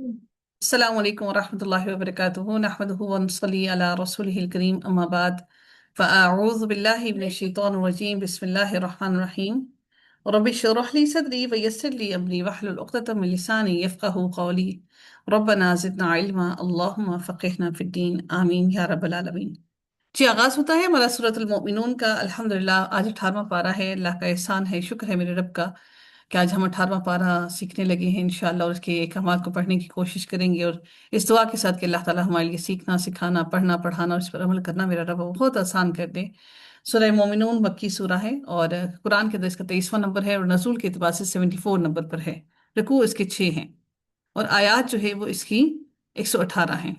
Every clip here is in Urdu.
السلام علیکم ورحمۃ اللہ وبرکاتہ نحمدہ ونصلی علی رسولہ الکریم اما بعد فاعوذ باللہ من الشیطان الرجیم بسم اللہ الرحمن الرحیم رب اشرح لی صدری ویسر لی امری واحلل عقدۃ من لسانی یفقہوا قولی ربنا زدنا علما اللہم فقہنا فی الدین آمین یا رب العالمین۔ جی، آغاز ہوتا ہے ہمارا سورۃ المؤمنون کا۔ الحمدللہ آج 18واں پارہ ہے۔ اللہ کا احسان ہے، شکر ہے میرے رب کا کہ آج ہم 18واں پارہ سیکھنے لگے ہیں انشاءاللہ، اور اس کے احکامات کو پڑھنے کی کوشش کریں گے، اور اس دعا کے ساتھ کہ اللہ تعالیٰ ہمارے لیے سیکھنا، سکھانا، پڑھنا، پڑھانا اور اس پر عمل کرنا میرا رب بہت آسان کر دے۔ سورہ مومنون مکی سورہ ہے، اور قرآن کے اندر اس کا 23واں نمبر ہے، اور نزول کے اعتبار سے 74 نمبر پر ہے۔ رکوع اس کے 6 ہیں، اور آیات جو ہے وہ اس کی 118 ہیں۔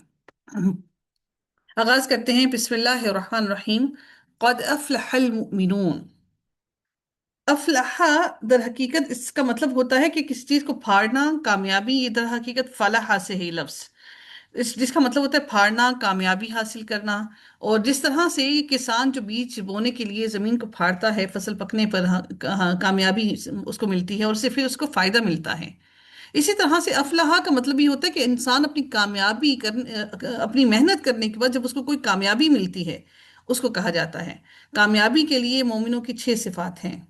آغاز کرتے ہیں، بسم اللہ الرحمن الرحیم۔ قد افلح المؤمنون۔ افلح در حقیقت اس کا مطلب ہوتا ہے کہ کسی چیز کو پھاڑنا، کامیابی۔ یہ در حقیقت فلاح سے ہے یہ لفظ، جس کا مطلب ہوتا ہے پھاڑنا، کامیابی حاصل کرنا۔ اور جس طرح سے یہ کسان جو بیج بونے کے لیے زمین کو پھاڑتا ہے، فصل پکنے پر کامیابی اس کو ملتی ہے، اور اس سے پھر اس کو فائدہ ملتا ہے۔ اسی طرح سے افلاح کا مطلب یہ ہوتا ہے کہ انسان اپنی کامیابی اپنی محنت کرنے کے بعد جب اس کو کوئی کامیابی ملتی ہے، اس کو کہا جاتا ہے۔ کامیابی کے لیے مومنوں کی 6 صفات ہیں،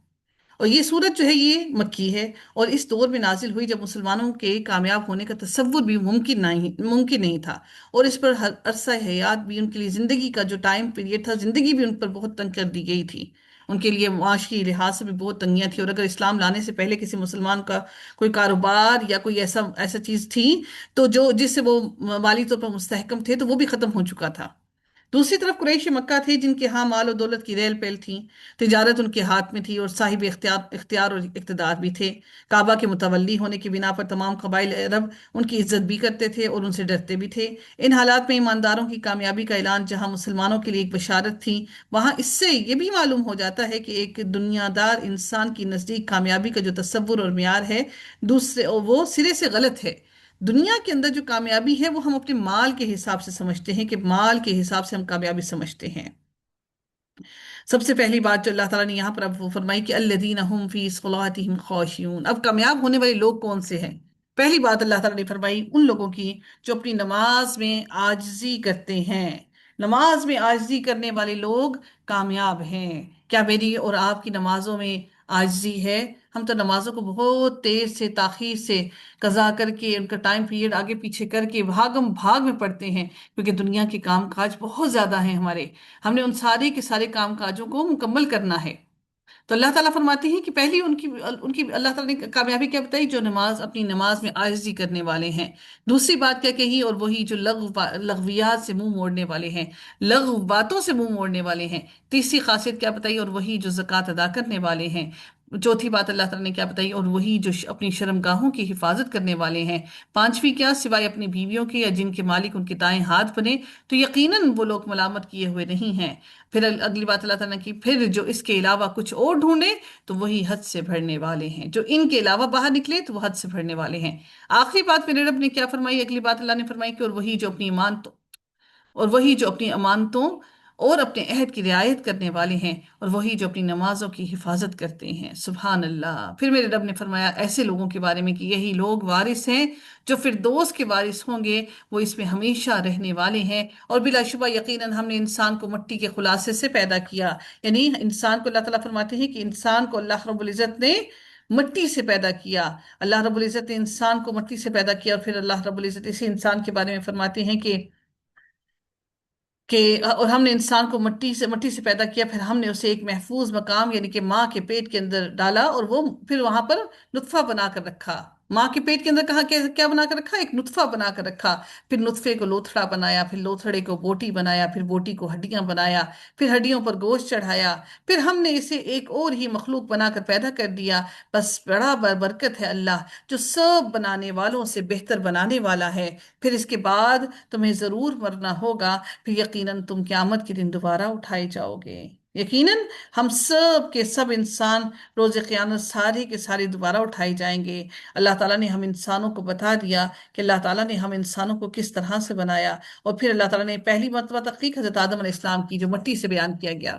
اور یہ سورت جو ہے یہ مکی ہے، اور اس دور میں نازل ہوئی جب مسلمانوں کے کامیاب ہونے کا تصور بھی ممکن نہیں تھا، اور اس پر ہر عرصہ حیات بھی ان کے لیے زندگی کا جو ٹائم پیریڈ تھا، زندگی بھی ان پر بہت تنگ کر دی گئی تھی۔ ان کے لیے معاشی لحاظ سے بھی بہت تنگیاں تھیں، اور اگر اسلام لانے سے پہلے کسی مسلمان کا کوئی کاروبار یا کوئی ایسا چیز تھی تو جس سے وہ مالی طور پر مستحکم تھے، تو وہ بھی ختم ہو چکا تھا۔ دوسری طرف قریش مکہ تھے، جن کے ہاں مال و دولت کی ریل پیل تھی، تجارت ان کے ہاتھ میں تھی، اور صاحب اختیار اور اقتدار بھی تھے۔ کعبہ کے متولی ہونے کی بنا پر تمام قبائل عرب ان کی عزت بھی کرتے تھے اور ان سے ڈرتے بھی تھے۔ ان حالات میں ایمانداروں کی کامیابی کا اعلان جہاں مسلمانوں کے لیے ایک بشارت تھی، وہاں اس سے یہ بھی معلوم ہو جاتا ہے کہ ایک دنیا دار انسان کی نزدیک کامیابی کا جو تصور اور معیار ہے، وہ سرے سے غلط ہے۔ دنیا کے اندر جو کامیابی ہے وہ ہم اپنے مال کے حساب سے سمجھتے ہیں، کہ مال کے حساب سے ہم کامیابی سمجھتے ہیں۔ سب سے پہلی بات جو اللہ تعالیٰ نے یہاں پر اب وہ فرمائی کہ الذین هم فی صلاتہم خاشعون۔ اب کامیاب ہونے والے لوگ کون سے ہیں؟ پہلی بات اللہ تعالیٰ نے فرمائی ان لوگوں کی جو اپنی نماز میں عاجزی کرتے ہیں۔ نماز میں عاجزی کرنے والے لوگ کامیاب ہیں۔ کیا میری اور آپ کی نمازوں میں عاجزی ہے؟ ہم تو نمازوں کو بہت دیر سے تاخیر سے قضا کر کے، ان کا ٹائم پیریڈ آگے پیچھے کر کے بھاگم بھاگ میں پڑھتے ہیں، کیونکہ دنیا کے کام کاج بہت زیادہ ہیں ہمارے۔ ہم نے ان سارے کے سارے کام کاجوں کو مکمل کرنا ہے۔ تو اللہ تعالیٰ فرماتے ہیں کہ پہلی ان کی اللہ تعالیٰ نے کامیابی کیا بتائی؟ جو اپنی نماز میں عاجزی کرنے والے ہیں۔ دوسری بات کیا کہی؟ اور وہی جو لغویات سے منہ موڑنے والے ہیں، لغو باتوں سے منہ موڑنے والے ہیں۔ تیسری خاصیت کیا بتائی؟ اور وہی جو زکوٰۃ ادا کرنے والے ہیں۔ چوتھی بات اللہ تعالیٰ نے کیا بتائی؟ اور وہی جو اپنی شرمگاہوں کی حفاظت کرنے والے ہیں۔ پانچویں کیا؟ سوائے اپنی بیویوں کے یا جن کے مالک ان کے دائیں ہاتھ بنے، تو یقیناً وہ لوگ ملامت کیے ہوئے نہیں ہیں۔ پھر اگلی بات اللہ تعالیٰ نے کی، پھر جو اس کے علاوہ کچھ اور ڈھونڈے تو وہی حد سے بڑھنے والے ہیں۔ جو ان کے علاوہ باہر نکلے تو وہ حد سے بڑھنے والے ہیں۔ آخری بات میرے رب نے کیا فرمائی؟ اگلی بات اللہ نے فرمائی کہ اور وہی جو اپنی امانتوں اور اپنے عہد کی رعایت کرنے والے ہیں، اور وہی جو اپنی نمازوں کی حفاظت کرتے ہیں۔ سبحان اللہ۔ پھر میرے رب نے فرمایا ایسے لوگوں کے بارے میں کہ یہی لوگ وارث ہیں جو فردوس کے وارث ہوں گے، وہ اس میں ہمیشہ رہنے والے ہیں۔ اور بلا شبہ یقیناً ہم نے انسان کو مٹی کے خلاصے سے پیدا کیا، یعنی انسان کو اللہ تعالیٰ فرماتے ہیں کہ انسان کو اللہ رب العزت نے مٹی سے پیدا کیا۔ اللہ رب العزت نے انسان کو مٹی سے پیدا کیا، اور پھر اللہ رب العزت اسی انسان کے بارے میں فرماتے ہیں کہ اور ہم نے انسان کو مٹی سے پیدا کیا، پھر ہم نے اسے ایک محفوظ مقام یعنی کہ ماں کے پیٹ کے اندر ڈالا، اور وہ پھر وہاں پر نطفہ بنا کر رکھا۔ ماں کے پیٹ کے اندر کہاں کیا بنا کر رکھا؟ ایک نطفہ بنا کر رکھا۔ پھر نطفے کو لوتھڑا بنایا، پھر لوتھڑے کو بوٹی بنایا، پھر بوٹی کو ہڈیاں بنایا، پھر ہڈیوں پر گوشت چڑھایا، پھر ہم نے اسے ایک اور ہی مخلوق بنا کر پیدا کر دیا۔ بس بڑا برکت ہے اللہ جو سب بنانے والوں سے بہتر بنانے والا ہے۔ پھر اس کے بعد تمہیں ضرور مرنا ہوگا، پھر یقیناً تم قیامت کے دن دوبارہ اٹھائے جاؤ گے۔ یقیناً ہم سب کے سب انسان روز قیامت سارے کے سارے دوبارہ اٹھائے جائیں گے۔ اللہ تعالیٰ نے ہم انسانوں کو بتا دیا کہ اللہ تعالیٰ نے ہم انسانوں کو کس طرح سے بنایا، اور پھر اللہ تعالیٰ نے پہلی مرتبہ تحقیق حضرت آدم علیہ السلام کی جو مٹی سے بیان کیا گیا،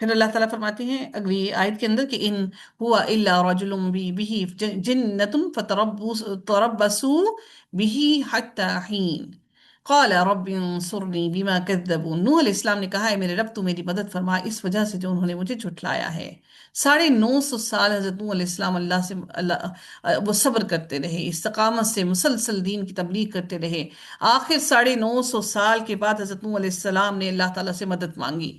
پھر اللہ تعالیٰ فرماتے ہیں اگلی آیت کے اندر کہ ان ہوا الا رجل بھی جنتم فتربصوا به حتى حين قال رب انصرنی بما كذبون۔ نوح علیہ السلام نے کہا ہے میرے رب تو میری مدد فرما اس وجہ سے جو انہوں نے مجھے جھٹلایا ہے۔ 950 سال حضرت نوح علیہ السلام اللہ سے وہ صبر کرتے رہے، استقامت سے مسلسل دین کی تبلیغ کرتے رہے۔ آخر 950 سال کے بعد حضرت نوح علیہ السلام نے اللہ تعالیٰ سے مدد مانگی،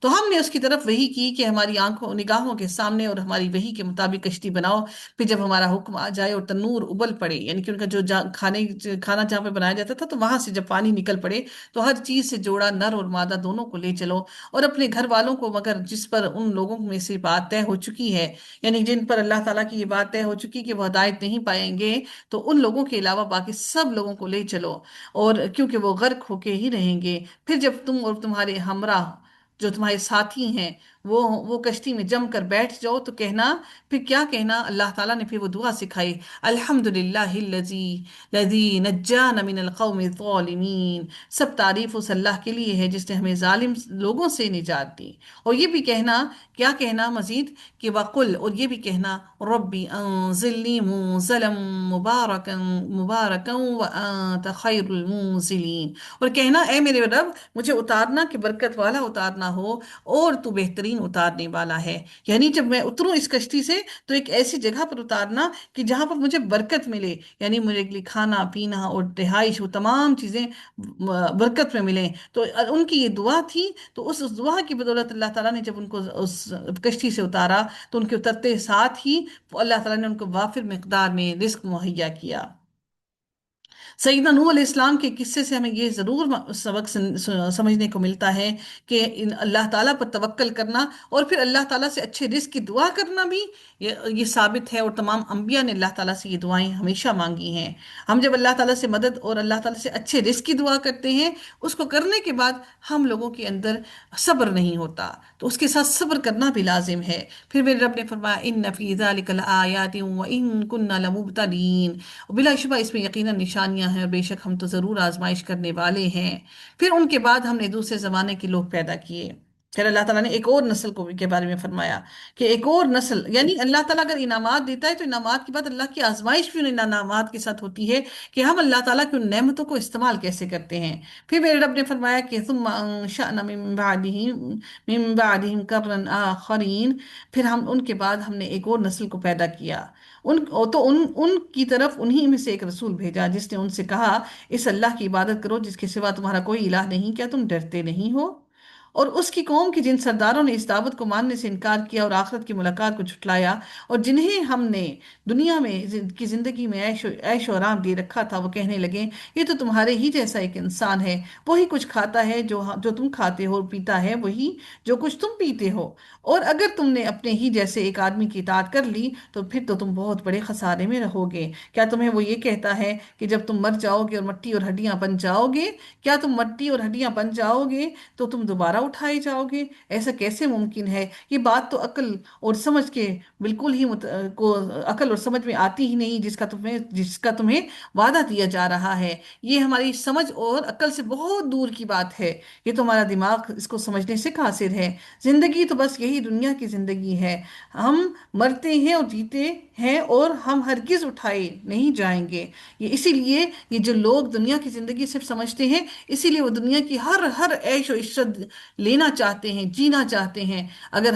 تو ہم نے اس کی طرف وحی کی کہ ہماری آنکھوں نگاہوں کے سامنے اور ہماری وحی کے مطابق کشتی بناؤ، پھر جب ہمارا حکم آ جائے اور تنور ابل پڑے، یعنی کہ ان کا جو کھانا جہاں پہ بنایا جاتا تھا تو وہاں سے جب پانی نکل پڑے تو ہر چیز سے جوڑا نر اور مادہ دونوں کو لے چلو، اور اپنے گھر والوں کو، مگر جس پر ان لوگوں میں سے بات طے ہو چکی ہے، یعنی جن پر اللہ تعالیٰ کی یہ بات طے ہو چکی کہ وہ ہدایت نہیں پائیں گے، تو ان لوگوں کے علاوہ باقی سب لوگوں کو لے چلو، اور کیونکہ وہ غرق ہو کے ہی رہیں گے۔ پھر جب تم اور تمہارے ہمراہ جو تمہارے ساتھی ہیں وہ کشتی میں جم کر بیٹھ جاؤ تو کہنا، پھر کیا کہنا، اللہ تعالیٰ نے پھر وہ دعا سکھائی، الحمدللہ الذی نجانا من القوم الظالمین، سب تعریف اس اللہ کے لیے ہے جس نے ہمیں ظالم لوگوں سے نجات دی۔ اور یہ بھی کہنا، کیا کہنا مزید، کہ وقل، اور یہ بھی کہنا، ربی انزلنی منزلا مبارکا وانت خیر المنزلین، اور کہنا اے میرے رب مجھے اتارنا کہ برکت والا اتارنا ہو، اور تو بہترین اتارنے والا ہے، یعنی جب میں اتروں اس کشتی سے تو ایک ایسی جگہ پر اتارنا کہ جہاں پر مجھے برکت ملے، یعنی مجھے لیے کھانا پینا اور رہائش وہ تمام چیزیں برکت میں ملیں۔ تو ان کی یہ دعا تھی، تو اس دعا کی بدولت اللہ تعالیٰ نے جب ان کو اس کشتی سے اتارا تو ان کے اترتے ساتھ ہی اللہ تعالیٰ نے ان کو وافر مقدار میں رزق مہیا کیا۔ سیدنا نوح علیہ السلام کے قصے سے ہمیں یہ ضرور سبق سمجھنے کو ملتا ہے کہ اللہ تعالیٰ پر توکل کرنا اور پھر اللہ تعالیٰ سے اچھے رزق کی دعا کرنا بھی یہ ثابت ہے، اور تمام انبیاء نے اللہ تعالیٰ سے یہ دعائیں ہمیشہ مانگی ہیں۔ ہم جب اللہ تعالیٰ سے مدد اور اللہ تعالیٰ سے اچھے رزق کی دعا کرتے ہیں، اس کو کرنے کے بعد ہم لوگوں کے اندر صبر نہیں ہوتا، تو اس کے ساتھ صبر کرنا بھی لازم ہے۔ پھر میرے رب نے فرمایا ان فی ذلک لآیات وان کنا لمبتلین، بلا شبہ اس میں یقیناً نشانیاں ہیں اور بے شک ہم تو ضرور آزمائش کرنے والے ہیں۔ پھر ان کے بعد ہم نے دوسرے زمانے کے لوگ پیدا کیے، پھر اللہ تعالیٰ نے ایک اور نسل کے بارے میں فرمایا کہ ایک اور نسل، یعنی اللہ تعالیٰ اگر انعامات دیتا ہے تو انعامات کے بعد اللہ کی آزمائش بھی ان انعامات کے ساتھ ہوتی ہے کہ ہم اللہ تعالیٰ کی ان نعمتوں کو استعمال کیسے کرتے ہیں۔ پھر میرے رب نے فرمایا کہ ثم انشأنا من بعدهم قرنا آخرین، پھر ان کے بعد ہم نے ایک اور نسل کو پیدا کیا، ان کی طرف انہی میں سے ایک رسول بھیجا جس نے ان سے کہا اس اللہ کی عبادت کرو جس کے سوا تمہارا کوئی الہ نہیں، کیا تم ڈرتے نہیں ہو؟ اور اس کی قوم کی جن سرداروں نے اس دعوت کو ماننے سے انکار کیا اور آخرت کی ملاقات کو جھٹلایا، اور جنہیں ہم نے دنیا میں کی زندگی میں عیش و آرام دے رکھا تھا، وہ کہنے لگے یہ تو تمہارے ہی جیسا ایک انسان ہے، وہی کچھ کھاتا ہے جو تم کھاتے ہو، اور پیتا ہے وہی جو کچھ تم پیتے ہو، اور اگر تم نے اپنے ہی جیسے ایک آدمی کی اطاعت کر لی تو پھر تو تم بہت بڑے خسارے میں رہو گے۔ کیا تمہیں وہ یہ کہتا ہے کہ جب تم مر جاؤ گے اور مٹی اور ہڈیاں بن جاؤ گے، کیا تم مٹی اور ہڈیاں بن جاؤ گے تو تم دوبارہ اٹھائے جاؤ گے؟ ایسا کیسے ممکن ہے؟ یہ بات تو عقل اور سمجھ کے بالکل ہی عقل اور سمجھ میں آتی ہی نہیں جس کا تمہیں وعدہ دیا جا رہا ہے۔ یہ ہماری سمجھ اور عقل سے بہت دور کی بات ہے، یہ تو ہمارا دماغ اس کو سمجھنے سے قاصر ہے۔ زندگی تو بس یہی دنیا کی زندگی ہے، ہم مرتے ہیں اور جیتے ہیں اور ہم ہرگز اٹھائے نہیں جائیں گے۔ اسی لیے یہ جو لوگ دنیا کی زندگی صرف سمجھتے ہیں، اسی لیے وہ دنیا کی ہر عیش و عشرت لینا چاہتے ہیں، جینا چاہتے ہیں۔ اگر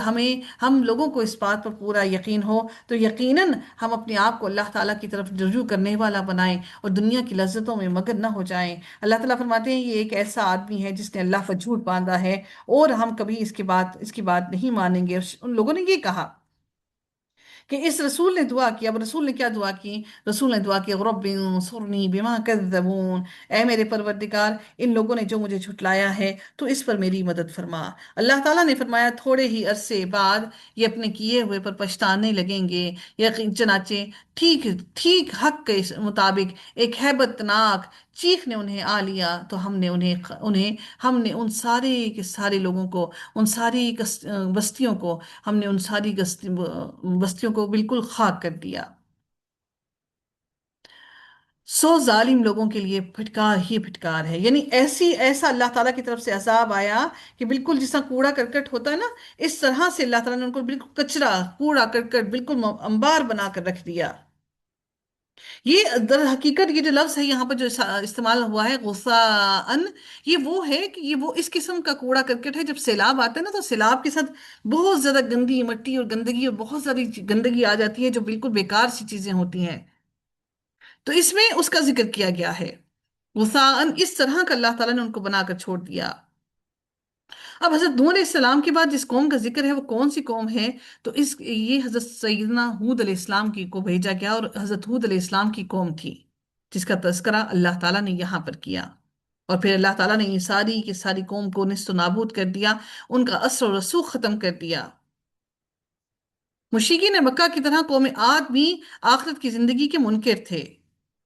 ہم لوگوں کو اس بات پر پورا یقین ہو تو یقیناً ہم اپنے آپ کو اللہ تعالیٰ کی طرف رجوع کرنے والا بنائیں اور دنیا کی لذتوں میں مگن نہ ہو جائیں۔ اللہ تعالیٰ فرماتے ہیں یہ ایک ایسا آدمی ہے جس نے اللہ پر جھوٹ باندھا ہے، اور ہم کبھی اس کی بات نہیں مانیں گے۔ ان لوگوں نے یہ کہا کہ اس رسول نے دعا کی، اب رسول نے کیا دعا کی؟ رسول نے دعا کی رب انصرنی بما کذبون، اے میرے پروردگار ان لوگوں نے جو مجھے جھٹلایا ہے تو اس پر میری مدد فرما۔ اللہ تعالیٰ نے فرمایا تھوڑے ہی عرصے بعد یہ اپنے کیے ہوئے پر پچھتانے لگیں گے، چنانچہ ٹھیک ٹھیک حق کے مطابق ایک ہیبت ناک چیخ نے انہیں آ لیا، تو ہم نے ان سارے کے سارے لوگوں کو، ان ساری بستیوں کو، ہم نے ان ساری بستیوں کو بالکل خاک کر دیا۔ سو ظالم لوگوں کے لیے پھٹکار ہی پھٹکار ہے، یعنی ایسا اللہ تعالیٰ کی طرف سے عذاب آیا کہ بالکل جس طرح کوڑا کرکٹ ہوتا ہے نا، اس طرح سے اللہ تعالیٰ نے ان کو بالکل کچرا کوڑا کرکٹ بالکل انبار بنا کر رکھ دیا۔ یہ در حقیقت یہ جو لفظ ہے یہاں پر جو استعمال ہوا ہے غثاءً، یہ وہ ہے کہ یہ وہ اس قسم کا کوڑا کرکٹ ہے، جب سیلاب آتا ہے نا تو سیلاب کے ساتھ بہت زیادہ گندی مٹی اور گندگی اور بہت ساری گندگی آ جاتی ہے جو بالکل بیکار سی چیزیں ہوتی ہیں، تو اس میں اس کا ذکر کیا گیا ہے غثاءً، اس طرح کا اللہ تعالیٰ نے ان کو بنا کر چھوڑ دیا۔ اب حضرت نوح علیہ السلام کے بعد جس قوم کا ذکر ہے وہ کون سی قوم ہے؟ تو یہ حضرت سیدنا ہود علیہ السلام کی کو بھیجا گیا، اور حضرت ہود علیہ السلام کی قوم تھی جس کا تذکرہ اللہ تعالیٰ نے یہاں پر کیا، اور پھر اللہ تعالیٰ نے یہ ساری کی ساری قوم کو نیست و نابود کر دیا، ان کا اثر و رسوخ ختم کر دیا۔ مشرکین مکہ کی طرح قوم عاد بھی آخرت کی زندگی کے منکر تھے۔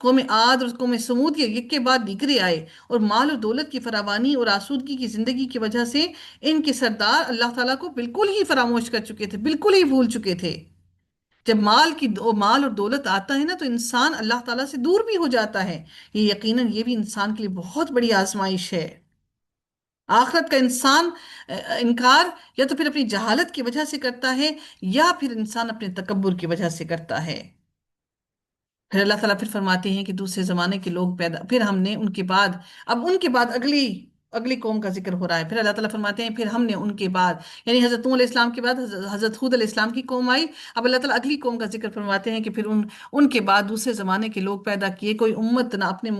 قوم عاد اور قوم سمود یہ ایک کے بعد دیگرے آئے، اور مال اور دولت کی فراوانی اور آسودگی کی زندگی کی وجہ سے ان کے سردار اللہ تعالیٰ کو بالکل ہی فراموش کر چکے تھے، بالکل ہی بھول چکے تھے۔ جب مال اور دولت آتا ہے نا تو انسان اللہ تعالیٰ سے دور بھی ہو جاتا ہے، یہ یقیناً یہ بھی انسان کے لیے بہت بڑی آزمائش ہے۔ آخرت کا انسان انکار یا تو پھر اپنی جہالت کی وجہ سے کرتا ہے، یا پھر انسان اپنے تکبر کی وجہ سے کرتا ہے۔ پھر اللہ تعالیٰ پھر فرماتے ہیں کہ دوسرے زمانے کے لوگ پیدا، پھر ہم نے ان کے بعد، اب ان کے بعد اگلی قوم کا ذکر ہو رہا ہے، پھر اللہ تعالیٰ فرماتے ہیں پھر ہم نے ان کے بعد، یعنی حضرت نوح علیہ السلام کے بعد حضرت ہود علیہ السلام کی قوم آئی، اب اللہ تعالیٰ اگلی قوم کا ذکر فرماتے ہیں کہ پھر ان کے بعد دوسرے زمانے کے لوگ پیدا کیے، کوئی امت نہ اپنے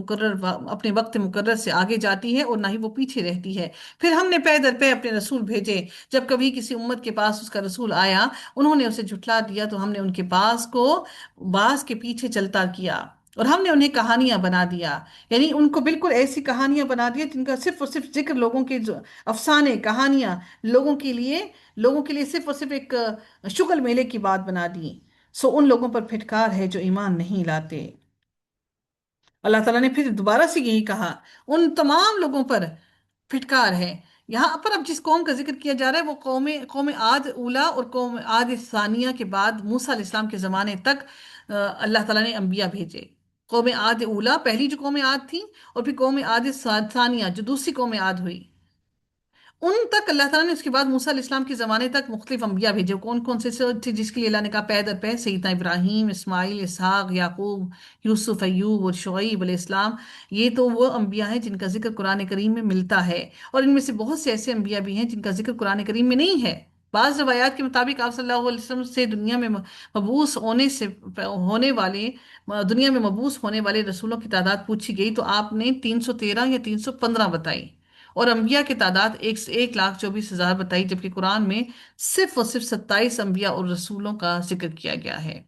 وقت مقرر سے آگے جاتی ہے اور نہ ہی وہ پیچھے رہتی ہے۔ پھر ہم نے پے در پے اپنے رسول بھیجے، جب کبھی کسی امت کے پاس اس کا رسول آیا انہوں نے اسے جھٹلا دیا تو ہم نے ان کے پاس کو باز کے پیچھے چلتا کیا، اور ہم نے انہیں کہانیاں بنا دیا، یعنی ان کو بالکل ایسی کہانیاں بنا دیا جن کا صرف اور صرف ذکر لوگوں کے افسانے کہانیاں لوگوں کے لیے صرف اور صرف ایک شغل میلے کی بات بنا دی۔ سو ان لوگوں پر پھٹکار ہے جو ایمان نہیں لاتے۔ اللہ تعالیٰ نے پھر دوبارہ سے یہی کہا، ان تمام لوگوں پر پھٹکار ہے۔ یہاں پر اب جس قوم کا ذکر کیا جا رہا ہے وہ قوم عاد اولا اور قوم عاد ثانیہ کے بعد موسیٰ علیہ السلام کے زمانے تک اللہ تعالیٰ نے انبیاء بھیجے۔ قوم عاد اولا پہلی جو قوم عاد تھی، اور پھر قوم عاد ثانیہ جو دوسری قوم عاد ہوئی، ان تک اللہ تعالیٰ نے اس کے بعد موسیٰ علیہ السلام کے زمانے تک مختلف انبیاء بھیجے۔ کون کون سے تھے جس کے لیے اللہ نے کہا پے در پے؟ سیدنا ابراہیم، اسماعیل، اسحاق، یعقوب، یوسف، ایوب اور شعیب علیہ السلام۔ یہ تو وہ انبیاء ہیں جن کا ذکر قرآن کریم میں ملتا ہے، اور ان میں سے بہت سے ایسے انبیاء بھی ہیں جن کا ذکر قرآن کریم میں نہیں ہے۔ بعض روایات کے مطابق آپ صلی اللہ علیہ وسلم سے دنیا میں مبعوث ہونے والے رسولوں کی تعداد پوچھی گئی تو آپ نے 313 یا 315 بتائی، اور انبیاء کی تعداد 1,24,000 بتائی، جبکہ قرآن میں صرف اور صرف 27 انبیاء اور رسولوں کا ذکر کیا گیا ہے۔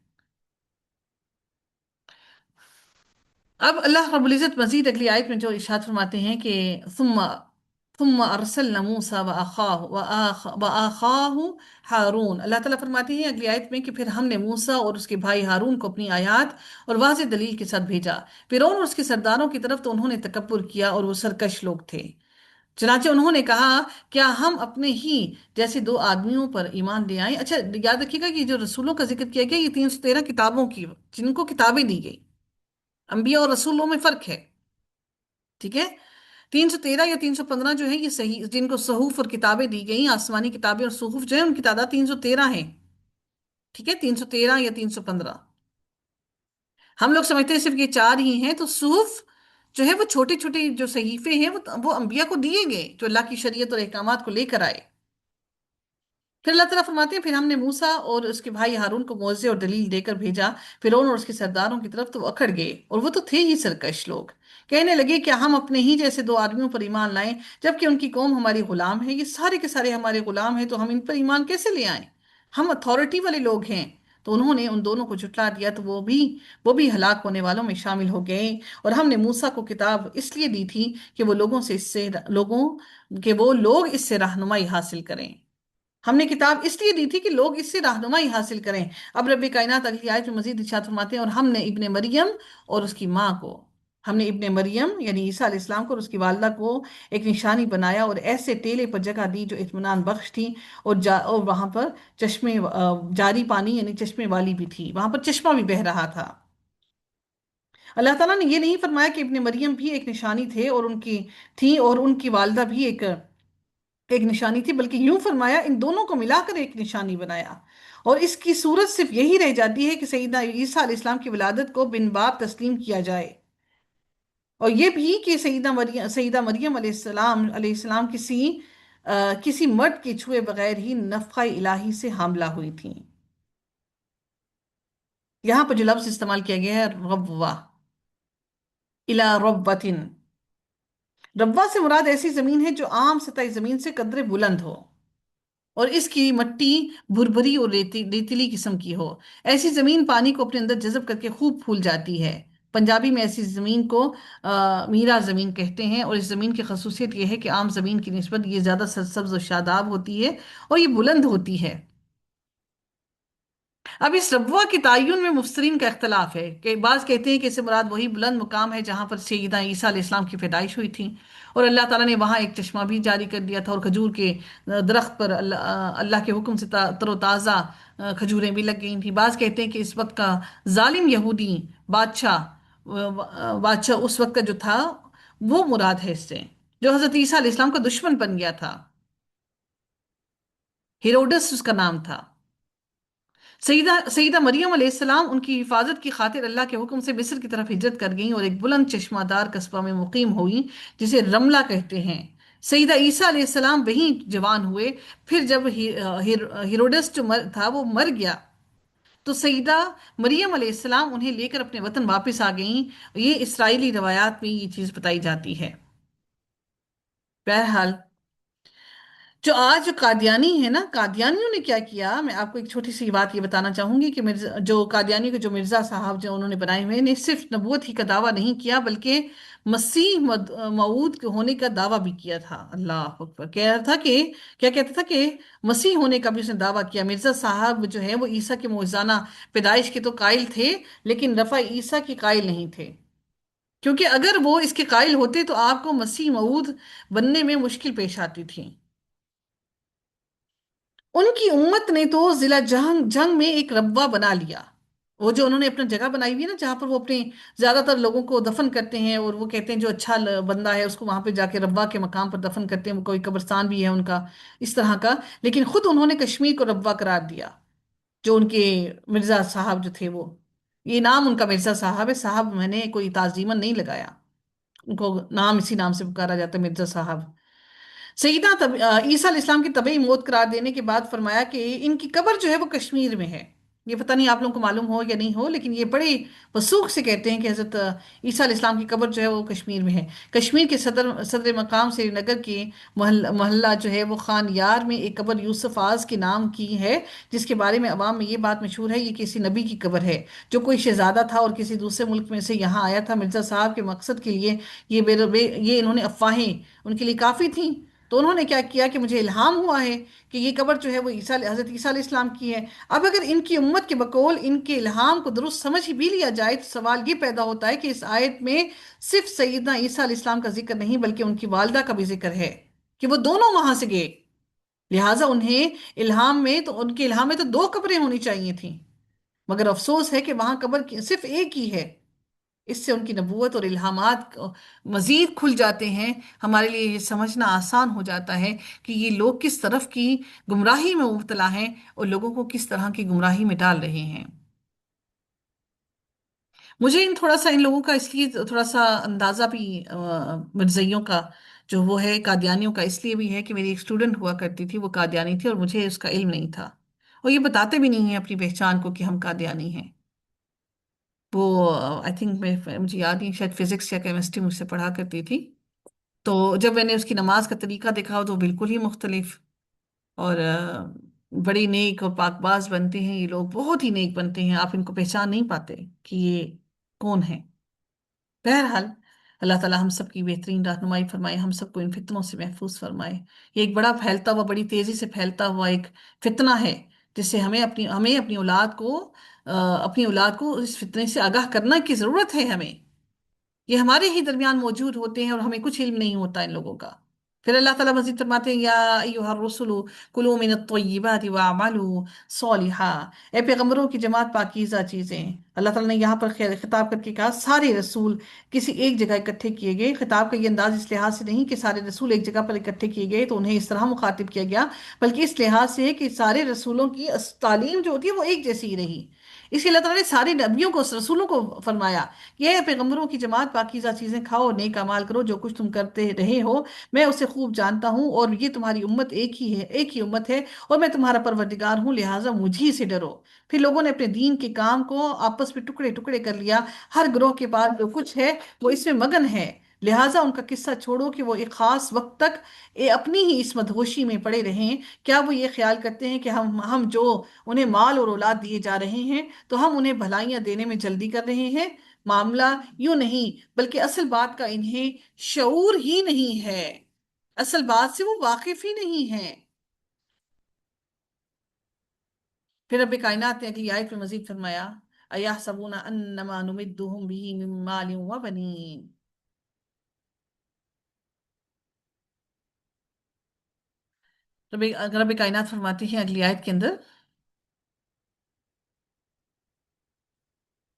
اب اللہ رب العزت مزید اگلی آیت میں جو ارشاد فرماتے ہیں کہ ثم ارسلنا موسیٰ وآخاہ ہارون، اللہ تعالیٰ فرماتے ہیں اگلی آیت میں کہ پھر ہم نے موسیٰ اور اس کے بھائی ہارون کو اپنی آیات اور واضح دلیل کے ساتھ بھیجا۔ فرعون اور اس کے سرداروں کی طرف تو انہوں نے تکبر کیا اور وہ سرکش لوگ تھے، چنانچہ انہوں نے کہا کیا ہم اپنے ہی جیسے دو آدمیوں پر ایمان لے آئیں۔ اچھا یاد رکھیے گا کہ جو رسولوں کا ذکر کیا گیا یہ 313 کتابوں کی، جن کو کتابیں دی گئی، انبیاء اور رسولوں میں فرق ہے، ٹھیک ہے؟ 313 یا 315 جو ہے یہ صحیح، جن کو صحف اور کتابیں دی گئی، آسمانی کتابیں اور صحف جو ہیں ان کی تعداد 313 ہے، ٹھیک ہے؟ 313 یا 315 ہم لوگ سمجھتے ہیں صرف یہ چار ہی ہیں، تو صحف جو ہے وہ چھوٹے چھوٹے جو صحیفے ہیں وہ انبیاء کو دیے گئے جو اللہ کی شریعت اور احکامات کو لے کر آئے۔ پھر اللہ تعالیٰ فرماتے ہیں پھر ہم نے موسیٰ اور اس کے بھائی ہارون کو موعظے اور دلیل دے کر بھیجا، فرعون اور اس کے سرداروں کی طرف تو وہ اکڑ گئے، اور وہ تو تھے ہی سرکش لوگ، کہنے لگے کہ ہم اپنے ہی جیسے دو آدمیوں پر ایمان لائیں جبکہ ان کی قوم ہماری غلام ہے، یہ سارے کے سارے ہمارے غلام ہیں تو ہم ان پر ایمان کیسے لے آئیں؟ ہم اتھارٹی والے لوگ ہیں۔ تو انہوں نے ان دونوں کو جھٹلا دیا تو وہ بھی ہلاک ہونے والوں میں شامل ہو گئے، اور ہم نے موسیٰ کو کتاب اس لیے دی تھی کہ وہ لوگ اس سے رہنمائی حاصل کریں۔ ہم نے کتاب اس لیے دی تھی کہ لوگ اس سے رہنمائی حاصل کریں۔ اب رب کائنات اگلی آیت میں مزید ارشاد فرماتے ہیں اور ہم نے ابن مریم اور اس کی ماں کو، ہم نے ابن مریم یعنی عیسیٰ علیہ السلام کو اور اس کی والدہ کو ایک نشانی بنایا اور ایسے ٹیلے پر جگہ دی جو اطمینان بخش تھی، اور وہاں پر جاری پانی یعنی چشمے والی بھی تھی، وہاں پر چشمہ بھی بہہ رہا تھا۔ اللہ تعالیٰ نے یہ نہیں فرمایا کہ ابن مریم بھی ایک نشانی تھے اور ان کی تھی، اور ان کی والدہ بھی ایک نشانی تھی، بلکہ یوں فرمایا ان دونوں کو ملا کر ایک نشانی بنایا، اور اس کی صورت صرف یہی رہ جاتی ہے کہ سیدنا عیسیٰ علیہ السلام کی ولادت کو بن باپ تسلیم کیا جائے، اور یہ بھی کہ سیدہ مریم علیہ السلام کسی مرد کے چھوئے بغیر ہی نفخہ الہی سے حاملہ ہوئی تھیں۔ یہاں پر جو لفظ استعمال کیا گیا ہے ربوہ، الا ربتن، ربوہ سے مراد ایسی زمین ہے جو عام سطح زمین سے قدرے بلند ہو، اور اس کی مٹی بھربھری اور ریتیلی قسم کی ہو۔ ایسی زمین پانی کو اپنے اندر جذب کر کے خوب پھول جاتی ہے۔ پنجابی میں ایسی زمین کو میرا زمین کہتے ہیں، اور اس زمین کی خصوصیت یہ ہے کہ عام زمین کی نسبت یہ زیادہ سرسبز و شاداب ہوتی ہے، اور یہ بلند ہوتی ہے۔ اب اس ربوہ کے تعین میں مفسرین کا اختلاف ہے، کہ بعض کہتے ہیں کہ اس سے مراد وہی بلند مقام ہے جہاں پر سیدنا عیسیٰ علیہ السلام کی پیدائش ہوئی تھی، اور اللہ تعالیٰ نے وہاں ایک چشمہ بھی جاری کر دیا تھا، اور کھجور کے درخت پر اللہ کے حکم سے تر و تازہ کھجوریں بھی لگ گئی تھیں۔ بعض کہتے ہیں کہ اس وقت کا ظالم یہودی بادشاہ اس وقت کا جو تھا وہ مراد ہے اس سے، جو حضرت عیسیٰ علیہ السلام کا دشمن بن گیا تھا، ہیروڈس اس کا نام تھا۔ سیدہ مریم علیہ السلام ان کی حفاظت کی خاطر اللہ کے حکم سے مصر کی طرف ہجرت کر گئیں، اور ایک بلند چشمہ دار قصبہ میں مقیم ہوئی جسے رملہ کہتے ہیں۔ سیدہ عیسیٰ علیہ السلام وہیں جوان ہوئے۔ پھر جب ہیروڈس جو تھا وہ مر گیا، تو سیدہ مریم علیہ السلام انہیں لے کر اپنے وطن واپس آ گئیں۔ یہ اسرائیلی روایات میں یہ چیز بتائی جاتی ہے۔ بہرحال، جو قادیانی ہے نا، قادیانیوں نے کیا کیا، میں آپ کو ایک چھوٹی سی بات یہ بتانا چاہوں گی کہ جو قادیانی کے جو مرزا صاحب جو انہوں نے بنائے ہوئے نے صرف نبوت ہی کا دعویٰ نہیں کیا، بلکہ مسیح موعود ہونے کا دعویٰ بھی کیا تھا۔ اللہ اکبر! کہہ رہا تھا کہ کیا کہتا تھا کہ مسیح ہونے کا بھی اس نے دعویٰ کیا۔ مرزا صاحب جو ہے وہ عیسیٰ کے معجزانہ پیدائش کے تو قائل تھے، لیکن رفع عیسیٰ کے قائل نہیں تھے، کیونکہ اگر وہ اس کے قائل ہوتے تو آپ کو مسیح موعود بننے میں مشکل پیش آتی تھی۔ ان کی امت نے تو ضلع جنگ میں ایک ربوہ بنا لیا، وہ جو انہوں نے اپنا جگہ بنائی ہوئی ہے نا، جہاں پر وہ اپنے زیادہ تر لوگوں کو دفن کرتے ہیں، اور وہ کہتے ہیں جو اچھا بندہ ہے اس کو وہاں پہ جا کے ربوہ کے مقام پر دفن کرتے ہیں، وہ کوئی قبرستان بھی ہے ان کا اس طرح کا، لیکن خود انہوں نے کشمیر کو ربوہ قرار دیا۔ جو ان کے مرزا صاحب جو تھے، وہ یہ نام ان کا مرزا صاحب ہے، صاحب میں نے کوئی تعظیمن نہیں لگایا، ان کو نام اسی نام سے پکارا جاتا ہے، مرزا صاحب۔ عیسیٰ علیہ السلام کی طبعی موت قرار دینے کے بعد فرمایا کہ ان کی قبر جو ہے وہ کشمیر میں ہے۔ یہ پتہ نہیں آپ لوگوں کو معلوم ہو یا نہیں ہو، لیکن یہ بڑے وثوق سے کہتے ہیں کہ حضرت عیسیٰ علیہ السلام کی قبر جو ہے وہ کشمیر میں ہے۔ کشمیر کے صدر مقام سری نگر کے محلہ جو ہے وہ خان یار میں ایک قبر یوسف آز کے نام کی ہے، جس کے بارے میں عوام میں یہ بات مشہور ہے یہ کسی نبی کی قبر ہے، جو کوئی شہزادہ تھا اور کسی دوسرے ملک میں سے یہاں آیا تھا مرزا صاحب کے مقصد کے لیے۔ یہ انہوں نے افواہیں ان کے لیے کافی تھیں، تو انہوں نے کیا کیا کہ مجھے الہام ہوا ہے کہ یہ قبر جو ہے وہ حضرت عیسیٰ علیہ السلام کی ہے۔ اب اگر ان کی امت کے بقول ان کے الہام کو درست سمجھ بھی لیا جائے تو سوال یہ پیدا ہوتا ہے کہ اس آیت میں صرف سیدنا عیسیٰ علیہ السلام کا ذکر نہیں بلکہ ان کی والدہ کا بھی ذکر ہے، کہ وہ دونوں وہاں سے گئے، لہٰذا ان کے الہام میں تو دو قبریں ہونی چاہیے تھیں، مگر افسوس ہے کہ وہاں قبر صرف ایک ہی ہے۔ اس سے ان کی نبوت اور الہامات مزید کھل جاتے ہیں، ہمارے لیے یہ سمجھنا آسان ہو جاتا ہے کہ یہ لوگ کس طرف کی گمراہی میں مبتلا ہیں اور لوگوں کو کس طرح کی گمراہی میں ڈال رہے ہیں۔ مجھے تھوڑا سا ان لوگوں کا اس لیے تھوڑا سا اندازہ بھی مرزائیوں کا جو وہ ہے قادیانیوں کا اس لیے بھی ہے کہ میری ایک اسٹوڈنٹ ہوا کرتی تھی، وہ قادیانی تھی، اور مجھے اس کا علم نہیں تھا، اور یہ بتاتے بھی نہیں ہیں اپنی پہچان کو کہ ہم قادیانی ہیں۔ وہ آئی تھنک مجھے یاد نہیں، شاید فزکس یا کیمسٹری مجھ سے پڑھا کرتی تھی، تو جب میں نے اس کی نماز کا طریقہ دیکھا تو بالکل ہی مختلف، اور بڑی نیک اور پاک باز بنتے ہیں یہ لوگ، بہت ہی نیک بنتے ہیں، آپ ان کو پہچان نہیں پاتے کہ یہ کون ہے۔ بہرحال، اللہ تعالی ہم سب کی بہترین رہنمائی فرمائے، ہم سب کو ان فتنوں سے محفوظ فرمائے۔ یہ ایک بڑا پھیلتا ہوا، بڑی تیزی سے پھیلتا ہوا ایک فتنہ ہے، جس سے ہمیں اپنی اولاد کو اس فتنے سے آگاہ کرنا کی ضرورت ہے۔ ہمیں یہ ہمارے ہی درمیان موجود ہوتے ہیں اور ہمیں کچھ علم نہیں ہوتا ان لوگوں کا۔ پھر اللہ تعالیٰ مزید فرماتے ہیں یا ایھا الرسل کلوا من الطیبات واعملوا صالحا، اے پیغمبروں کی جماعت پاکیزہ چیزیں، اللہ تعالیٰ نے یہاں پر خطاب کر کے کہا سارے رسول کسی ایک جگہ اکٹھے کیے گئے، خطاب کا یہ انداز اس لحاظ سے نہیں کہ سارے رسول ایک جگہ پر اکٹھے کیے گئے تو انہیں اس طرح مخاطب کیا گیا، بلکہ اس لحاظ سے ہے کہ سارے رسولوں کی تعلیم جو ہوتی ہے وہ ایک جیسی ہی رہی، اسی اللہ تعالیٰ نے سارے نبیوں کو رسولوں کو فرمایا کہ اے پیغمبروں کی جماعت پاکیزہ چیزیں کھاؤ، نیک اعمال کرو، جو کچھ تم کرتے رہے ہو میں اسے خوب جانتا ہوں، اور یہ تمہاری امت ایک ہی ہے، ایک ہی امت ہے، اور میں تمہارا پروردگار ہوں، لہٰذا مجھی سے ڈرو۔ پھر لوگوں نے اپنے دین کے کام کو آپس میں ٹکڑے ٹکڑے کر لیا، ہر گروہ کے پاس جو کچھ ہے وہ اس میں مگن ہے، لہٰذا ان کا قصہ چھوڑو کہ وہ ایک خاص وقت تک اپنی ہی اس مدہوشی میں پڑے رہیں۔ کیا وہ یہ خیال کرتے ہیں کہ ہم جو انہیں مال اور اولاد دیے جا رہے ہیں تو ہم انہیں بھلائیاں دینے میں جلدی کر رہے ہیں؟ معاملہ یوں نہیں، بلکہ اصل بات کا انہیں شعور ہی نہیں ہے، اصل بات سے وہ واقف ہی نہیں ہے۔ پھر رب کائنات نے اگلی آیت میں مزید فرمایا اَيَحْسَبُونَ أَنَّمَا نُمِدُّهُم بِهِ مِن مَالٍ وَبَنِينَ، رب کائنات فرماتے ہیں اگلی آیت کے اندر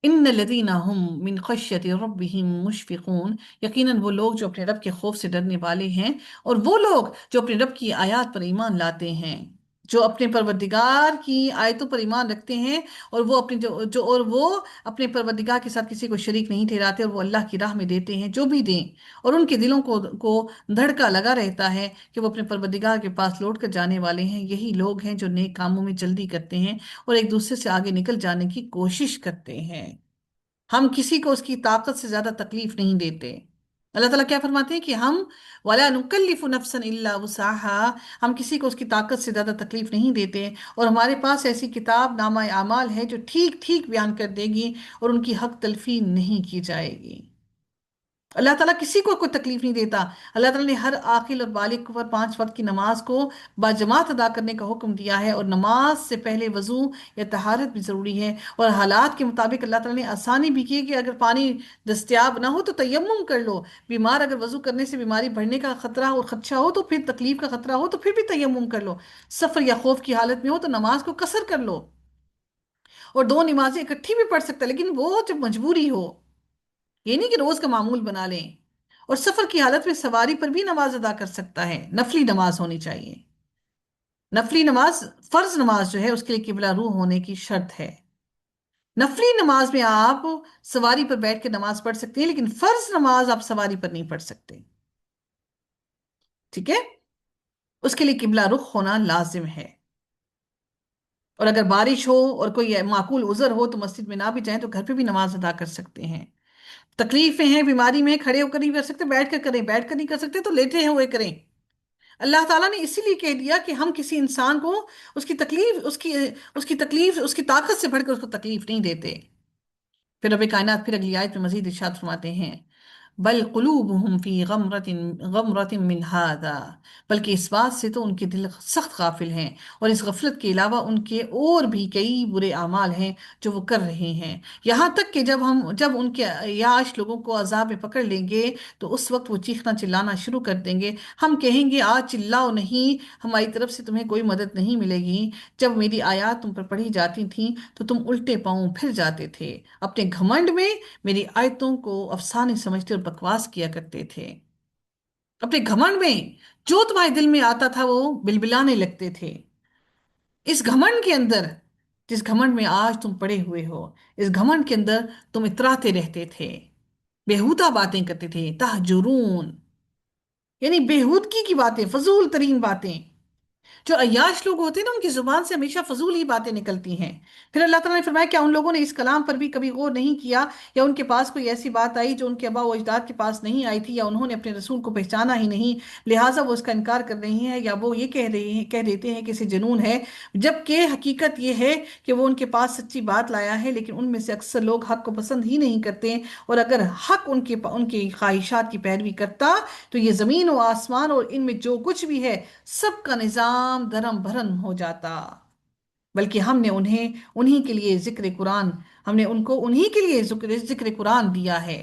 ان الذین هم من خشیت ربهم مشفقون، یقیناً وہ لوگ جو اپنے رب کے خوف سے ڈرنے والے ہیں، اور وہ لوگ جو اپنے رب کی آیات پر ایمان لاتے ہیں، جو اپنے پروردگار کی آیتوں پر ایمان رکھتے ہیں، اور وہ اپنے اور وہ اپنے پروردگار کے ساتھ کسی کو شریک نہیں ٹھہراتے، اور وہ اللہ کی راہ میں دیتے ہیں جو بھی دیں، اور ان کے دلوں کو دھڑکا لگا رہتا ہے کہ وہ اپنے پروردگار کے پاس لوٹ کر جانے والے ہیں، یہی لوگ ہیں جو نیک کاموں میں جلدی کرتے ہیں اور ایک دوسرے سے آگے نکل جانے کی کوشش کرتے ہیں۔ ہم کسی کو اس کی طاقت سے زیادہ تکلیف نہیں دیتے۔ اللہ تعالیٰ کیا فرماتے ہیں کہ ہم وَلَا نُكَلِّفُ نَفْسًا إِلَّا وُسْعَهَا، ہم کسی کو اس کی طاقت سے زیادہ تکلیف نہیں دیتے، اور ہمارے پاس ایسی کتاب نامہ اعمال ہے جو ٹھیک ٹھیک بیان کر دے گی اور ان کی حق تلفی نہیں کی جائے گی۔ اللہ تعالیٰ کسی کو کوئی تکلیف نہیں دیتا۔ اللہ تعالیٰ نے ہر عاقل اور بالغ پر 5 وقت کی نماز کو باجماعت ادا کرنے کا حکم دیا ہے، اور نماز سے پہلے وضو یا طہارت بھی ضروری ہے، اور حالات کے مطابق اللہ تعالیٰ نے آسانی بھی کی ہے کہ اگر پانی دستیاب نہ ہو تو تیمم کر لو، بیمار اگر وضو کرنے سے بیماری بڑھنے کا خطرہ اور خدشہ ہو تو پھر تکلیف کا خطرہ ہو تو پھر بھی تیمم کر لو، سفر یا خوف کی حالت میں ہو تو نماز کو قصر کر لو، اور 2 نمازیں اکٹھی بھی پڑھ سکتا ہے، لیکن وہ جب مجبوری ہو، یہ نہیں کہ روز کا معمول بنا لیں۔ اور سفر کی حالت میں سواری پر بھی نماز ادا کر سکتا ہے، نفلی نماز ہونی چاہیے۔ نفلی نماز، فرض نماز جو ہے اس کے لیے قبلہ روح ہونے کی شرط ہے۔ نفلی نماز میں آپ سواری پر بیٹھ کے نماز پڑھ سکتے ہیں، لیکن فرض نماز آپ سواری پر نہیں پڑھ سکتے، ٹھیک ہے؟ اس کے لیے قبلہ رخ ہونا لازم ہے، اور اگر بارش ہو اور کوئی معقول عذر ہو تو مسجد میں نہ بھی جائیں تو گھر پہ بھی نماز ادا کر سکتے ہیں۔ تکلیفیں ہیں، بیماری میں کھڑے ہو کر نہیں کر سکتے، بیٹھ کر کریں، بیٹھ کر نہیں کر سکتے تو لیٹے ہوئے کریں۔ اللہ تعالیٰ نے اسی لیے کہہ دیا کہ ہم کسی انسان کو اس کی تکلیف اس کی طاقت سے بڑھ کر اس کو تکلیف نہیں دیتے۔ پھر رب کائنات پھر اگلی آیت میں مزید ارشاد فرماتے ہیں بل قلوبہم فی غمرۃ من ھذا، بلکہ اس بات سے تو ان کے دل سخت غافل ہیں، اور اس غفلت کے علاوہ ان کے اور بھی کئی برے اعمال ہیں جو وہ کر رہے ہیں، یہاں تک کہ جب ان کے عیاش لوگوں کو عذاب میں پکڑ لیں گے تو اس وقت وہ چیخنا چلانا شروع کر دیں گے، ہم کہیں گے آج چلاؤ نہیں، ہماری طرف سے تمہیں کوئی مدد نہیں ملے گی، جب میری آیات تم پر پڑھی جاتی تھیں تو تم الٹے پاؤں پھر جاتے تھے، اپنے گھمنڈ میں میری آیتوں کو افسانے سمجھتے اور بکواس کیا کرتے تھے، اپنے گھمنڈ میں جو تمہارے دل میں آتا تھا وہ بلبلانے لگتے تھے، اس گھمنڈ کے اندر، جس گھمنڈ میں آج تم پڑے ہوئے ہو، اس گھمنڈ کے اندر تم اتراتے رہتے تھے، بےہودہ باتیں کرتے تھے، تہجرون، یعنی بےہودگی کی باتیں، فضول ترین باتیں۔ جو عیاش لوگ ہوتے ہیں نا ان کی زبان سے ہمیشہ فضول ہی باتیں نکلتی ہیں۔ پھر اللہ تعالیٰ نے فرمایا کیا ان لوگوں نے اس کلام پر بھی کبھی غور نہیں کیا، یا ان کے پاس کوئی ایسی بات آئی جو ان کے آباء و اجداد کے پاس نہیں آئی تھی، یا انہوں نے اپنے رسول کو پہچانا ہی نہیں لہٰذا وہ اس کا انکار کر رہے ہیں، یا وہ یہ کہہ دیتے ہیں کہ اسے جنون ہے، جبکہ حقیقت یہ ہے کہ وہ ان کے پاس سچی بات لایا ہے، لیکن ان میں سے اکثر لوگ حق کو پسند ہی نہیں کرتے، اور اگر حق ان کی خواہشات کی پیروی کرتا تو یہ زمین و آسمان اور ان میں جو کچھ بھی ہے سب کا نظام دھرم بھرم ہو جاتا، بلکہ ہم نے انہیں کے لیے ذکر قرآن دیا ہے،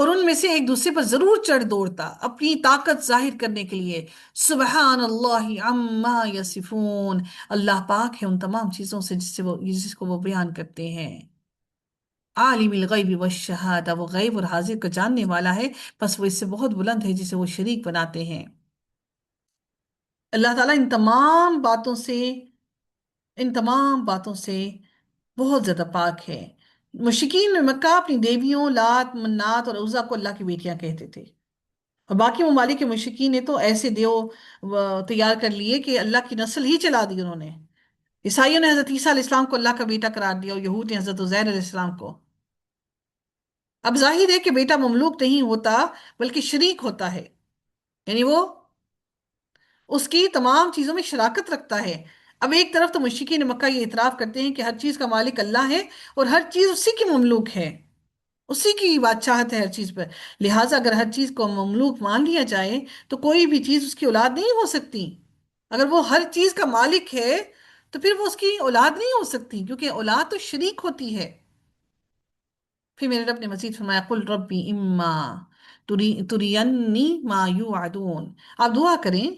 اور ان میں سے ایک دوسرے پر ضرور چڑھ دوڑتا اپنی طاقت ظاہر کرنے کے لیے۔ سبحان اللہ عما یصفون، اللہ پاک ہے ان تمام چیزوں سے جس کو وہ بیان کرتے ہیں۔ عالم الغیب والشہادہ، وہ غیب اور حاضر کو جاننے والا ہے، بس وہ اس سے بہت بلند ہے جسے وہ شریک بناتے ہیں۔ اللہ تعالیٰ ان تمام باتوں سے بہت زیادہ پاک ہے۔ مشرکین مکہ اپنی دیویوں لات منات اور عزا کو اللہ کی بیٹیاں کہتے تھے، اور باقی ممالک کے مشرکین نے تو ایسے دیو تیار کر لیے کہ اللہ کی نسل ہی چلا دی انہوں نے۔ عیسائیوں نے حضرت عیسیٰ علیہ السلام کو اللہ کا بیٹا قرار دیا، اور یہود نے حضرت عزیر علیہ السلام کو۔ اب ظاہر ہے کہ بیٹا مملوک نہیں ہوتا بلکہ شریک ہوتا ہے، یعنی وہ اس کی تمام چیزوں میں شراکت رکھتا ہے۔ اب ایک طرف تو مشرکین مکہ یہ اعتراف کرتے ہیں کہ ہر چیز کا مالک اللہ ہے اور ہر چیز اسی کی مملوک ہے، اسی کی بادشاہت ہے ہر چیز پر، لہٰذا اگر ہر چیز کو مملوک مان لیا جائے تو کوئی بھی چیز اس کی اولاد نہیں ہو سکتی۔ اگر وہ ہر چیز کا مالک ہے تو پھر وہ اس کی اولاد نہیں ہو سکتی، کیونکہ اولاد تو شریک ہوتی ہے۔ پھر میرے رب نے مزید فرمایا قل ربی اما ترینی ما یوعدون، آپ دعا کریں،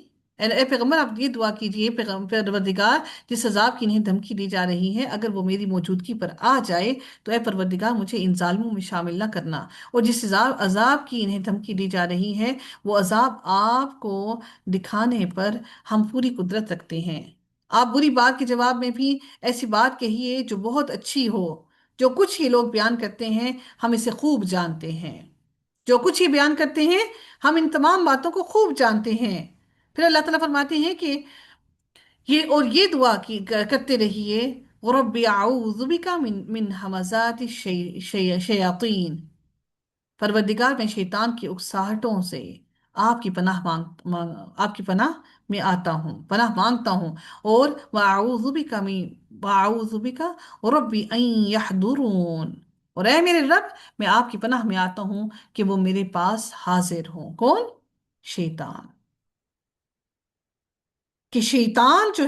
اے پیغمبر آپ یہ دعا کیجئے پروردگار جس عذاب کی انہیں دھمکی دی جا رہی ہے اگر وہ میری موجودگی پر آ جائے تو اے پروردگار مجھے ان ظالموں میں شامل نہ کرنا، اور جس عذاب کی انہیں دھمکی دی جا رہی ہے وہ عذاب آپ کو دکھانے پر ہم پوری قدرت رکھتے ہیں۔ آپ بری بات کے جواب میں بھی ایسی بات کہیے جو بہت اچھی ہو۔ جو کچھ یہ لوگ بیان کرتے ہیں ہم اسے خوب جانتے ہیں، جو کچھ یہ بیان کرتے ہیں ہم ان تمام باتوں کو خوب جانتے ہیں۔ پھر اللہ تعالیٰ فرماتے ہیں کہ یہ دعا کرتے رہیے رب اعوذ بک من ہمزات الشیاطین، پروردگار میں شیطان کی اکساہٹوں سے آپ کی پناہ میں آتا ہوں، پناہ مانگتا ہوں، اور وَأَعُوذُ بِكَ رَبِّ أَن يَحْضُرُونَ، اور اے میرے رب میں آپ کی پناہ میں آتا ہوں کہ وہ میرے پاس حاضر ہوں۔ کون؟ شیطان۔ کہ شیطان جو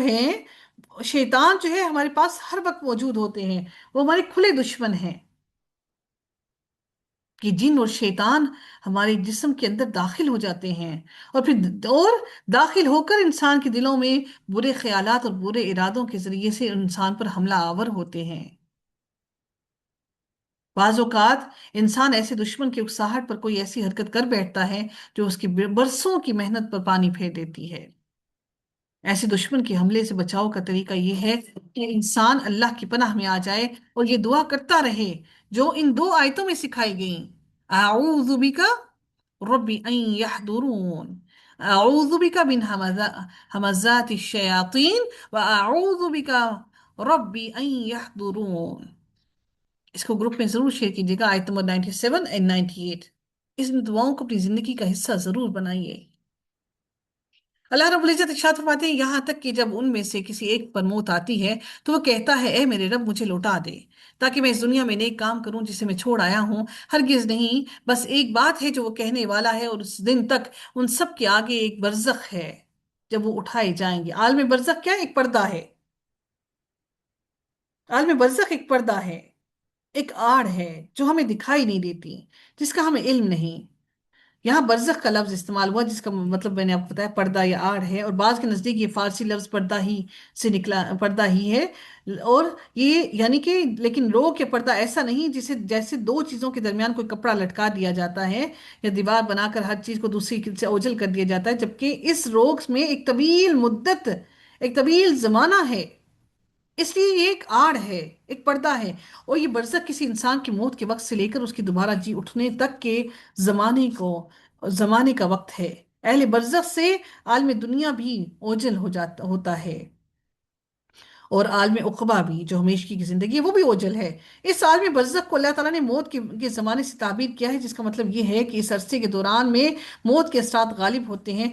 ہے ہمارے پاس ہر وقت موجود ہوتے ہیں، وہ ہمارے کھلے دشمن ہیں، کہ جن اور شیطان ہمارے جسم کے اندر داخل ہو جاتے ہیں، اور داخل ہو کر انسان کے دلوں میں برے خیالات اور برے ارادوں کے ذریعے سے انسان پر حملہ آور ہوتے ہیں۔ بعض اوقات انسان ایسے دشمن کی اکساہٹ پر کوئی ایسی حرکت کر بیٹھتا ہے جو اس کی برسوں کی محنت پر پانی پھیر دیتی ہے۔ ایسے دشمن کے حملے سے بچاؤ کا طریقہ یہ ہے کہ انسان اللہ کی پناہ میں آ جائے اور یہ دعا کرتا رہے جو ان دو آیتوں میں سکھائی گئیں، اعوذ بک ربی ان یحضرون، اعوذ بک من ہمزات الشیاطین واعوذ بک ربی ان یحضرون۔ اس کو گروپ میں ضرور شیئر کیجیے گا، آیت نمبر 97 اور 98، ان دعاؤں کو اپنی زندگی کا حصہ ضرور بنائیے۔ اللہ رب العزت ارشاد فرماتے ہیں یہاں تک کہ جب ان میں سے کسی ایک پر موت آتی ہے تو وہ کہتا ہے اے میرے رب مجھے لوٹا دے تاکہ میں اس دنیا میں نیک کام کروں جسے میں چھوڑ آیا ہوں۔ ہرگز نہیں، بس ایک بات ہے جو وہ کہنے والا ہے، اور اس دن تک ان سب کے آگے ایک برزخ ہے جب وہ اٹھائے جائیں گے۔ عالم برزخ کیا ہے؟ ایک پردہ ہے۔ عالم برزخ ایک پردہ ہے، ایک آڑ ہے جو ہمیں دکھائی نہیں دیتی، جس کا ہمیں علم نہیں۔ یہاں برزخ کا لفظ استعمال ہوا جس کا مطلب میں نے آپ کو بتایا پردہ یا آڑ ہے، اور بعض کے نزدیک یہ فارسی لفظ پردہ ہی سے نکلا، پردہ ہی ہے، اور یہ یعنی کہ لیکن روک یا پردہ ایسا نہیں جیسے دو چیزوں کے درمیان کوئی کپڑا لٹکا دیا جاتا ہے یا دیوار بنا کر ہر چیز کو دوسری سے اوجھل کر دیا جاتا ہے، جبکہ اس روک میں ایک طویل مدت، ایک طویل زمانہ ہے، اس لیے یہ ایک آڑ ہے، ایک پردہ ہے، اور یہ برزخ کسی انسان کی موت کے وقت سے لے کر اس کی دوبارہ جی اٹھنے تک کے زمانے کا وقت ہے۔ اہل برزخ سے عالم دنیا بھی اوجل ہوتا ہے، اور عالم عقبہ بھی جو ہمیشگی کی زندگی ہے وہ بھی اوجل ہے۔ اس عالم برزخ کو اللہ تعالیٰ نے موت کے زمانے سے تعبیر کیا ہے، جس کا مطلب یہ ہے کہ اس عرصے کے دوران میں موت کے اثرات غالب ہوتے ہیں،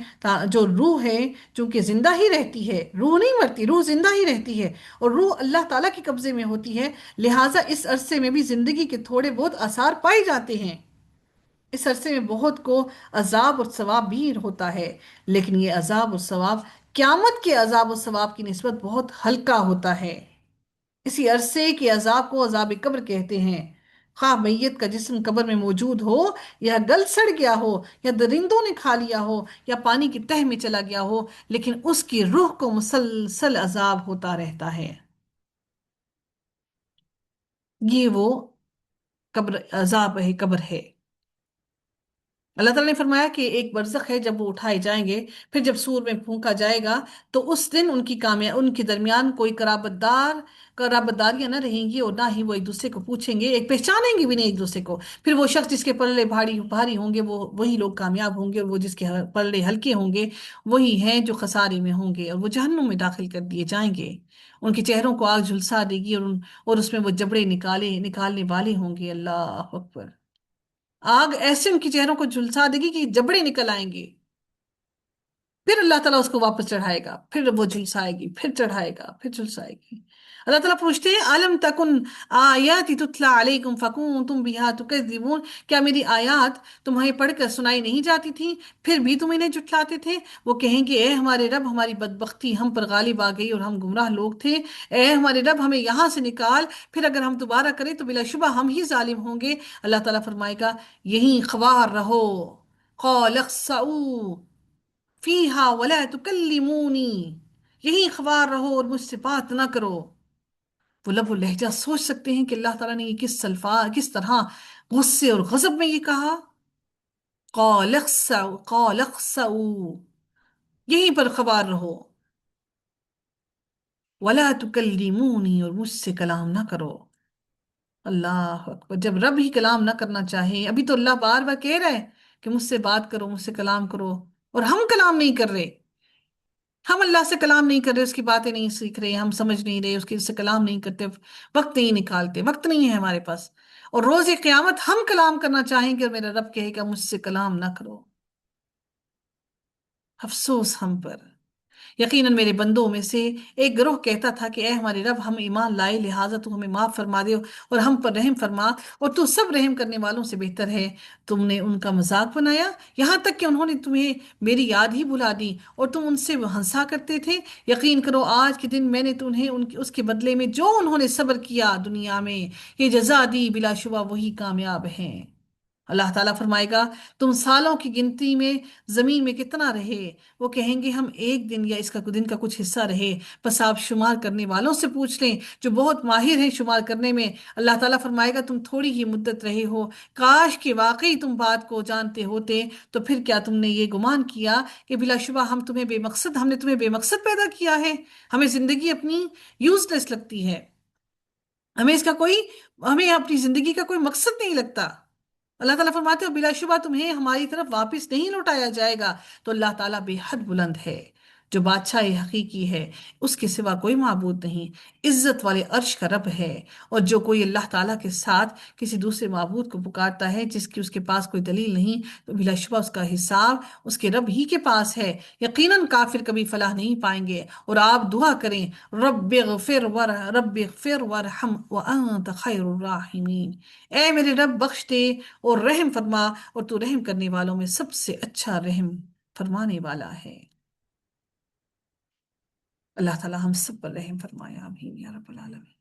جو روح ہے چونکہ زندہ ہی رہتی ہے، روح نہیں مرتی، روح زندہ ہی رہتی ہے، اور روح اللہ تعالیٰ کے قبضے میں ہوتی ہے، لہٰذا اس عرصے میں بھی زندگی کے تھوڑے بہت آثار پائے جاتے ہیں۔ اس عرصے میں بہت کو عذاب اور ثواب بھی ہوتا ہے، لیکن یہ عذاب اور ثواب قیامت کے عذاب و ثواب کی نسبت بہت ہلکا ہوتا ہے۔ اسی عرصے کے عذاب کو عذاب قبر کہتے ہیں، خواہ میت کا جسم قبر میں موجود ہو، یا گل سڑ گیا ہو، یا درندوں نے کھا لیا ہو، یا پانی کی تہ میں چلا گیا ہو، لیکن اس کی روح کو مسلسل عذاب ہوتا رہتا ہے۔ یہ وہ قبر، عذاب ہے، قبر ہے۔ اللہ تعالیٰ نے فرمایا کہ ایک برزخ ہے، جب وہ اٹھائے جائیں گے، پھر جب سور میں پھونکا جائے گا تو اس دن ان کے درمیان کوئی قرابت داریاں نہ رہیں گی، اور نہ ہی وہ ایک دوسرے کو پوچھیں گے، ایک پہچانیں گے بھی نہیں ایک دوسرے کو۔ پھر وہ شخص جس کے پلڑے بھاری بھاری ہوں گے، وہی لوگ کامیاب ہوں گے، اور وہ جس کے پلڑے ہلکے ہوں گے وہی ہیں جو خسارے میں ہوں گے، اور وہ جہنم میں داخل کر دیے جائیں گے۔ ان کے چہروں کو آگ جھلسا دے گی، اور اس میں وہ جبڑے نکالنے والے ہوں گے۔ اللہ اکبر! آگ ایسے ان کی چہروں کو جھلسا دے گی کہ جبڑے نکل آئیں گے۔ پھر اللہ تعالیٰ اس کو واپس چڑھائے گا، پھر وہ جھلسائے گی، پھر چڑھائے گا، پھر جھلسائے گی۔ اللہ تعالیٰ پوچھتے ہیں علم تکن آیاتی تتلا علیکم فکنتم بہا تکذبون، کیا میری آیات تمہیں پڑھ کر سنائی نہیں جاتی تھی، پھر بھی تم انہیں جھٹلاتے تھے؟ وہ کہیں گے اے ہمارے رب، ہماری بدبختی ہم پر غالب آ گئی اور ہم گمراہ لوگ تھے، اے ہمارے رب ہمیں یہاں سے نکال، پھر اگر ہم دوبارہ کریں تو بلا شبہ ہم ہی ظالم ہوں گے۔ اللہ تعالیٰ فرمائے گا یہیں خوار رہو، قال اخسئوا فیہا ولا تکلمونی، یہیں خوار رہو اور مجھ سے بات نہ کرو۔ وہ لب و لہجہ سوچ سکتے ہیں کہ اللہ تعالیٰ نے یہ کس طرح غصے اور غضب میں یہ کہا، قال اخسئوا، یہیں پر خوار رہو، ولا تکلمونی، اور مجھ سے کلام نہ کرو۔ اللہ اکبر! جب رب ہی کلام نہ کرنا چاہے، ابھی تو اللہ بار بار کہہ رہا ہے کہ مجھ سے بات کرو، مجھ سے کلام کرو، اور ہم کلام نہیں کر رہے، ہم اللہ سے کلام نہیں کر رہے، اس کی باتیں نہیں سیکھ رہے، ہم سمجھ نہیں رہے، اس سے کلام نہیں کرتے، وقت نہیں نکالتے، وقت نہیں ہے ہمارے پاس، اور روز قیامت ہم کلام کرنا چاہیں گے اور میرا رب کہے گا مجھ سے کلام نہ کرو۔ افسوس ہم پر! یقیناً میرے بندوں میں سے ایک گروہ کہتا تھا کہ اے ہمارے رب، ہم ایمان لائے، لہٰذا تو ہمیں معاف فرما دے اور ہم پر رحم فرما، اور تو سب رحم کرنے والوں سے بہتر ہے۔ تم نے ان کا مذاق بنایا، یہاں تک کہ انہوں نے تمہیں میری یاد ہی بھلا دی، اور تم ان سے ہنسا کرتے تھے۔ یقین کرو آج کے دن میں نے تمہیں اس کے بدلے میں جو انہوں نے صبر کیا دنیا میں یہ جزا دی، بلا شبہ وہی کامیاب ہیں۔ اللہ تعالیٰ فرمائے گا تم سالوں کی گنتی میں زمین میں کتنا رہے؟ وہ کہیں گے ہم ایک دن یا اس کا دن کا کچھ حصہ رہے، بس آپ شمار کرنے والوں سے پوچھ لیں جو بہت ماہر ہیں شمار کرنے میں۔ اللہ تعالیٰ فرمائے گا تم تھوڑی ہی مدت رہے ہو، کاش کہ واقعی تم بات کو جانتے ہوتے، تو پھر کیا تم نے یہ گمان کیا کہ بلا شبہ ہم نے تمہیں بے مقصد پیدا کیا ہے؟ ہمیں زندگی اپنی یوز لیس لگتی ہے، ہمیں اس کا کوئی ہمیں اپنی زندگی کا کوئی مقصد نہیں لگتا۔ اللہ تعالیٰ فرماتے ہو بلا شبہ تمہیں ہماری طرف واپس نہیں لوٹایا جائے گا۔ تو اللہ تعالیٰ بے حد بلند ہے، جو بادشاہ حقیقی ہے، اس کے سوا کوئی معبود نہیں، عزت والے عرش کا رب ہے۔ اور جو کوئی اللہ تعالیٰ کے ساتھ کسی دوسرے معبود کو پکارتا ہے جس کی اس کے پاس کوئی دلیل نہیں، تو بلا شبہ اس کا حساب اس کے رب ہی کے پاس ہے۔ یقیناً کافر کبھی فلاح نہیں پائیں گے۔ اور آپ دعا کریں رب اغفر وارحم وانت خیر الراحمین، اے میرے رب بخش دے اور رحم فرما، اور تو رحم کرنے والوں میں سب سے اچھا رحم فرمانے والا ہے۔ اللہ تعالی ہم سب پر رحم فرمایا، آمین یا رب العالمین۔